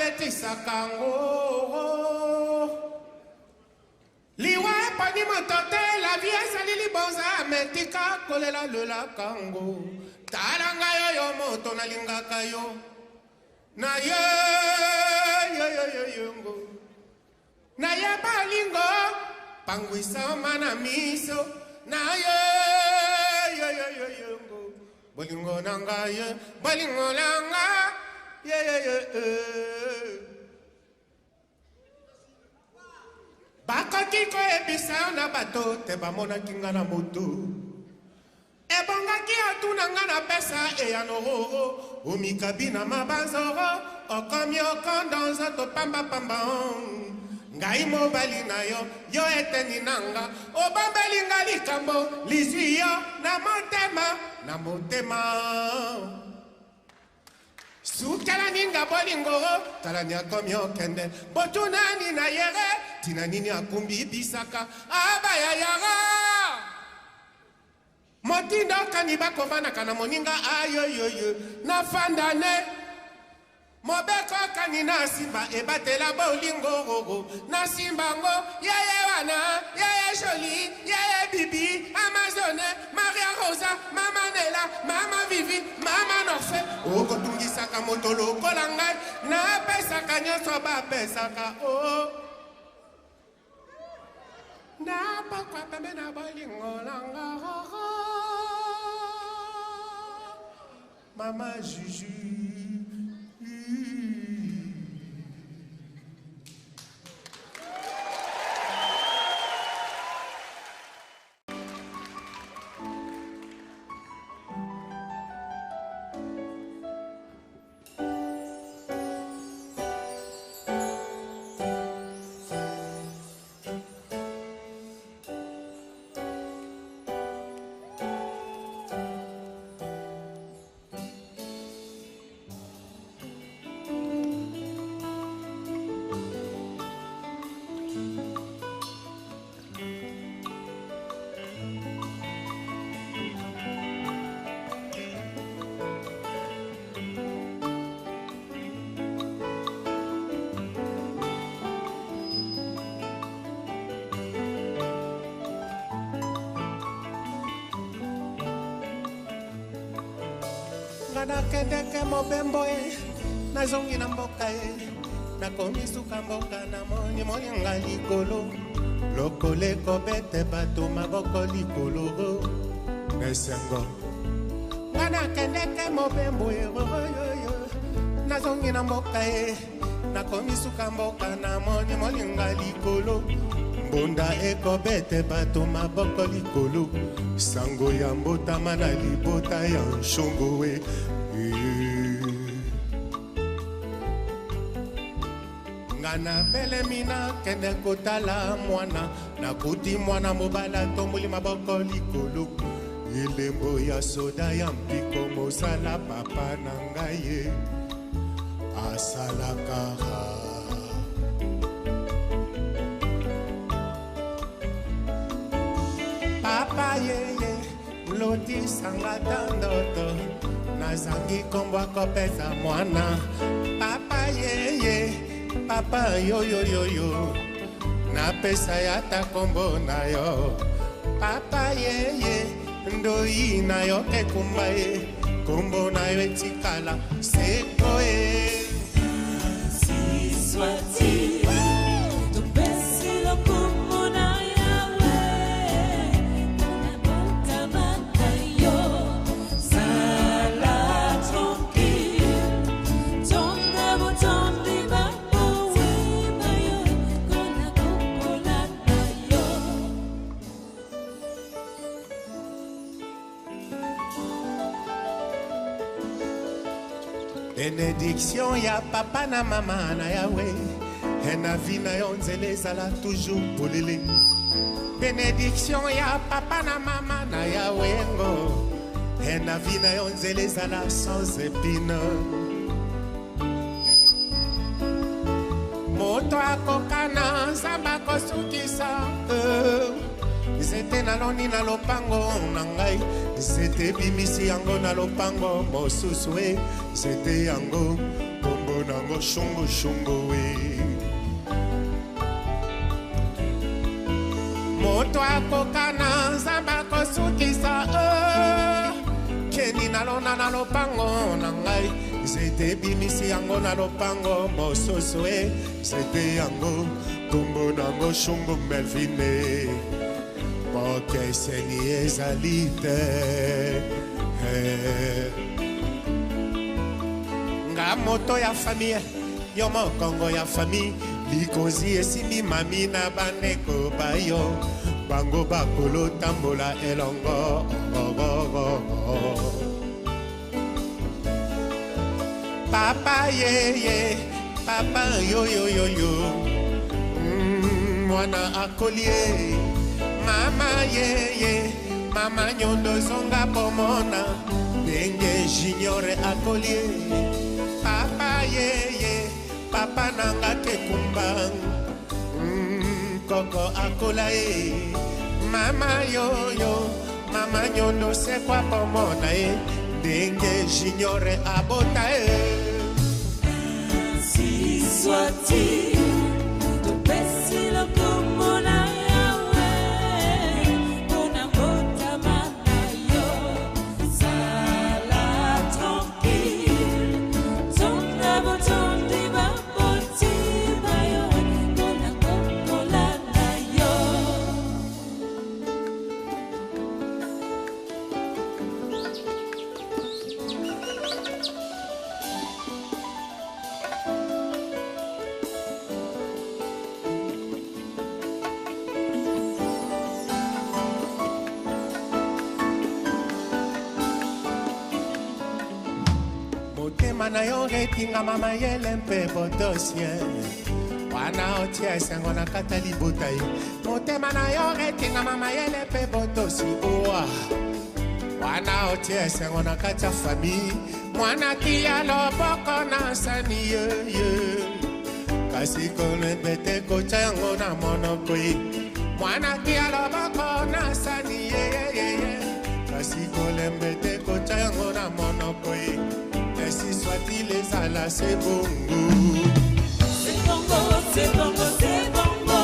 betisa kango liwa epani motote la vie ezali libonza metika kolela lela kango tala ngai oyo moto nalingaka yo na ye yongo na ye balingo pangwisa mana miso na ye yongo bolingo nanga ye bolingo nanga ye bakaki koyebisa yo na bato te bamonaki nga na moto ebongaki atuna nga na pesa eyanoro omikabi na mabanzoro okomi okondonzo topambapamba ngai mobali na yo yo eteni nanga obambeli nga likambo lizwi yo na motema sukala ninga bolingo talani akomi okende botunani na yere tina nini akumbi bisaka abayayara motindo kani bakobanaka na moninga ayoyoyo na fandane mobeko kani na simba ebatela bolingo na simbango yeye wana yeye joli yeye bibi amazone maria rosa mama nela mama vivi mama norfe okotungisaka moto lokola ngai napesaka nyonso bapesaka napakwa pembe na bolingo nanga mama juju nakendeke mobembo nazongi na mboka nakomisuka mboka na moninga likolo lokoleko bete bato maboko likolo nesengo nakendeke mobembo nazongi na mboka nakomisuka mboka na moninga likolo mbonda ekobete bato maboko likolo sango ya mbotama na libota ya nshongo nga napelemi nakende kotala mwana nakuti mwana mobala tomboli maboko likolo elembo ya soda ya mpiko mosala papa na ngai asalaka papa yeye lotisanga tandoto nazangi kombwa kopesa mwana papa yeye papa yoyoyoyo napesa yata kombo na yo papa yeye ndoi na yo ekumba kombo na yo etikala seko si soit-il to baisser le kombo na bénédiction ya papa na mama na yawe na vie na yo nzela ezala toujours polele bénédiction ya papa na mama na yawe ngo na vie na yo nzela ezala sans épine moto akokana nzamba kosukisa zete naloni na lopango na ngai zete bimisi yango na lopango mosusu zete yango kombo nango shungu shungu we. Moto akokana nzamba kosukisa keni nalona na lopango na ngai zete bimisi yango na lopango mososo zete yango kombo nango shungu Melvine poke seni ezali te nga moto ya famille yo mokongo ya famille likozi esimi mami na bandeko bayo bango bakolo tambola elongo papa ye papa yo mwana akolie mama ye mama nyondo zonga pomona benge junior akolie papa ye papa nanga ke kumbang koko akola mama yo mama nyondo se kwa pomona benge junior abota si soit-il de baisser le pomona na yo retinga mama yele mpe botosien wana otie esengo na kata libota ye motema na yo retinga mama yele mpe botosi owa wana otie esengo na kati ya famille mwana tia loboko na sani ye kasi kolebete kotya yango na monoko ye mwana tia loboko na sani ye kasi kolembete kotya yango na monoko ye si soit-il les alas, c'est bongo. C'est bongo, c'est bongo, c'est bongo.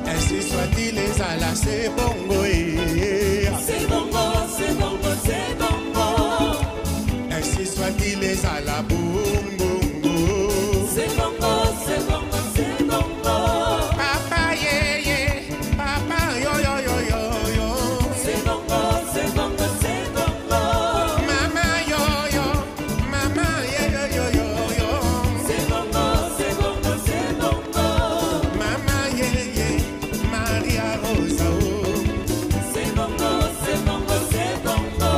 Ainsi soit-il les alas, c'est bongo. C'est bongo, c'est bongo, c'est bongo. Ainsi soit-il les alas, bongo. C'est bongo, c'est bongo, c'est bongo. Papa ye, papa yo. C'est bongo, c'est bongo, c'est bongo. Mama yo. C'est bongo, c'est bongo, c'est bongo. Mama ye, Maria Rosa. C'est bongo, c'est bongo, c'est bongo.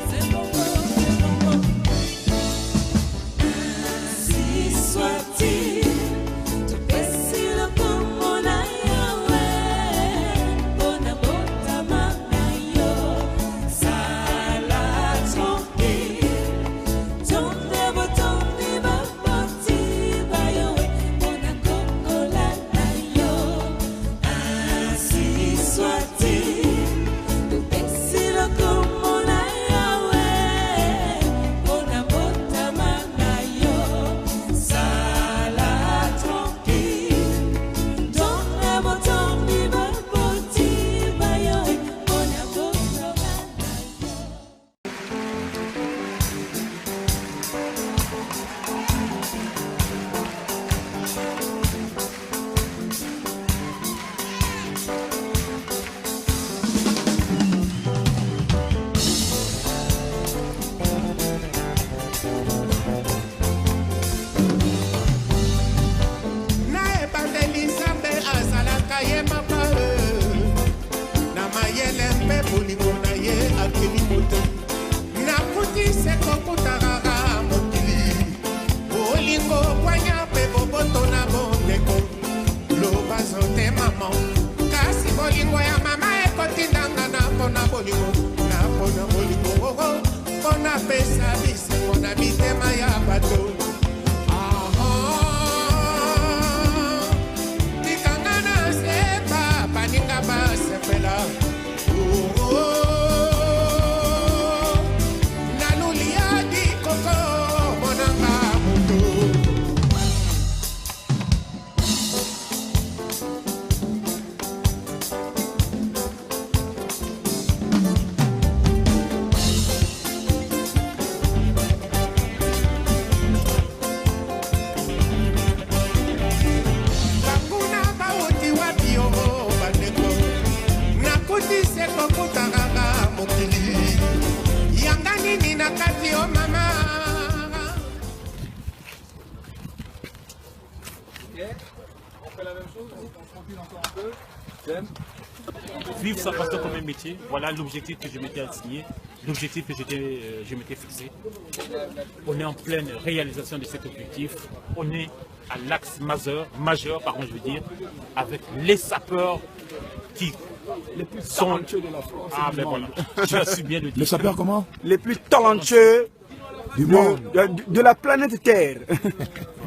C'est bongo, c'est bongo. Ainsi soit-il, tu baisses le pomona yawe, bona bota manayo, sala tranquille, tonde botondi baboti bayo, bona kokola nayo. Ainsi soit-il, tu baisses le pomona yawe, bona bota manayo, sala tranquille, tonde botondi baboti bayo, bona kokola nayo. Na ebandeli nzambe azalaka ye moko na mayele mpe bolingo na ye akeli moto nakuti se kokutakaka mokili bolingo bwanya mpe boboto na bondeko loba zote mama kasi bolingo ya mama ekotindanga na mpona bolingo na mpona bolingo mpona pesa bisengo na mitema ya bato On fait la même chose, on continue encore un peu. J'aime. Vivre sa passion comme un métier, voilà l'objectif que je m'étais assigné, l'objectif que je m'étais fixé. On est en pleine réalisation de cet objectif. On est à l'axe majeur, pardon, je veux dire, avec les sapeurs qui Les plus sont... talentueux de la France. Ah ben voilà, tu as su bien le dire. Les sapeurs comment? Les plus talentueux Du monde. de la planète Terre.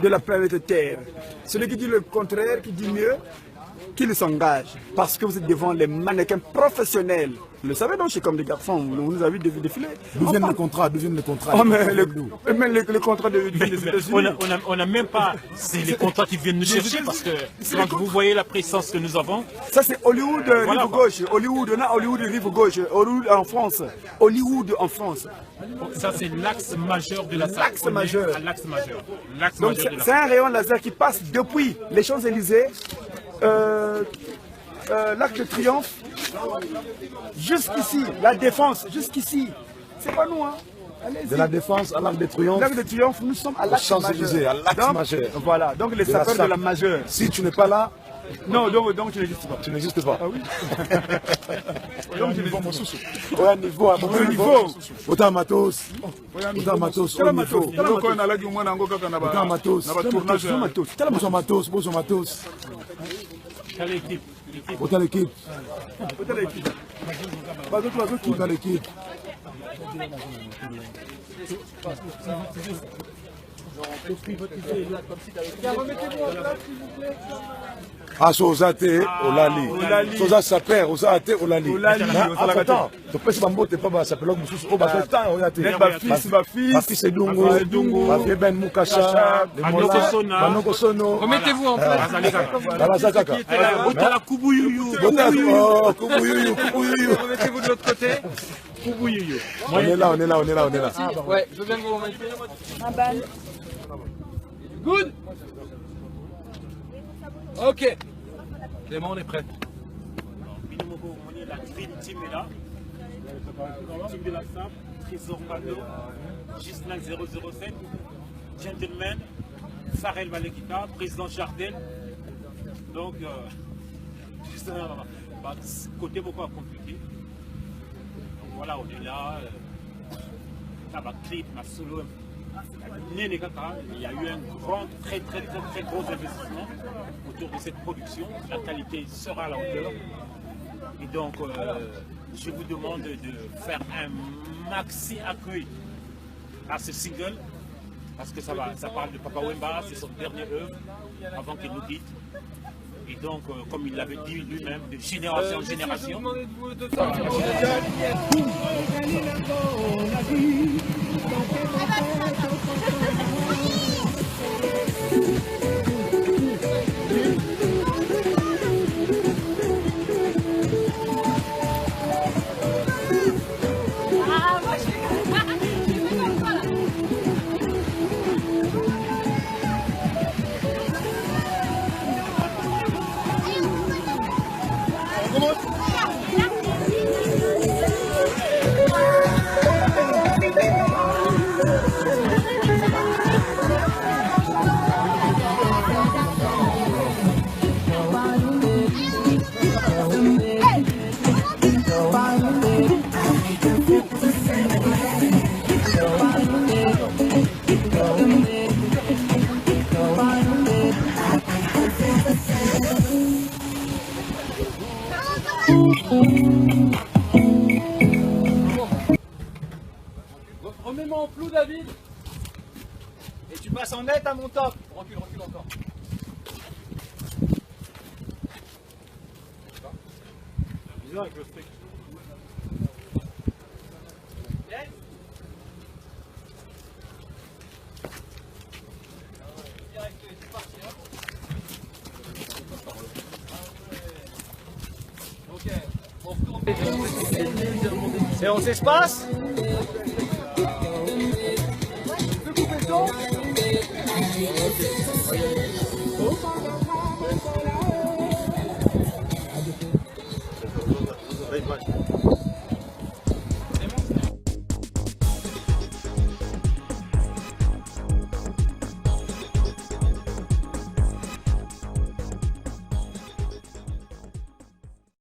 De la planète Terre. Celui qui dit le contraire, qui dit mieux, qu'il s'engage. Parce que vous êtes devant les mannequins professionnels. Vous le savez donc, c'est comme des garçons, vous nous avez défilé. D'où viennent les contrats? D'où viennent les contrats? Oh, mais même les contrats des États-Unis. On n'a même pas, c'est les contrats qui viennent nous chercher parce que quand vous voyez la présence que nous avons, Ça c'est Hollywood Voilà, rive quoi. gauche. Hollywood, on a Hollywood rive gauche. Hollywood en France. Hollywood en France. ça c'est l'axe majeur de la salle. L'axe On est majeur. à l'axe majeur. L'axe Donc majeur de la c'est salle. un rayon laser qui passe depuis les Champs-Élysées, l'Arc de Triomphe, jusqu'ici, la Défense, jusqu'ici. C'est pas nous, hein. Allez-y. De la Défense à l'Arc de Triomphe. L'Arc de Triomphe, nous sommes à l'axe Champs-Élysées, majeur. à l'axe Donc, majeur. Voilà, donc les De la sapeurs de salle. la majeure. Si tu n'es pas là, Non, donc tu n'existes pas. tu n'existes pas. Ah oui. Donc tu n'existes pas. Ouais, niveau, à Au niveau. Autant matos. Autant matos. Tala Au matos, niveau. tala Eloko oyo nalaki mwana yango kaka na Autant matos. tournage. Tala matos, tala Bozo matos. Bozo matos. Quelle équipe? Autant l'équipe. Tala équipe. Autant l'équipe. Ah, Sozate, Olali. Olali. Soza Saper, Ozate, Olali. Olali, Ozalaka te. Attends, tu peux se bambote pas, ça s'appelle Moussus. Oh, bah, c'est temps, Oyate. Net bafils, Ma fils est Dungo. Ma fils est Dungo. Ma fille Ben Moukasha. Manoko Sona. Manoko Sono. Remettez-vous en place. Balaza Kaka. Otala Kubouyouyo. Oh, Koubouyouyou, Koubouyouyou. Remettez-vous de l'autre côté. Kubouyouyo. On est là, on est là, on est là, on est là. Ouais, je veux bien que vous remettiez. Good. Ok. Clément, on est prêt. Binomogo Moni, la Dream Team est là. Team de la SAP, Trésor Pablo, Gislain 007, Gentleman, Farel Valekita, Président Jardel. Donc, juste côté beaucoup compliqué. Donc voilà, on est là. Ça va clip, ma solo. Il y a eu un grand, très gros investissement autour de cette production. La qualité sera à la hauteur. Et donc, je vous demande de faire un maxi accueil à ce single. Parce que ça parle de Papa Wemba, c'est son dernier œuvre avant qu'il nous quitte. Et donc, comme il l'avait dit lui-même, de génération en génération. Remets-moi en flou, David. Et tu passes en net à mon top. Recule encore. Bizarre avec le steak. Yes. Direct, c'est parti. Ok. On retourne. Et on s'espace.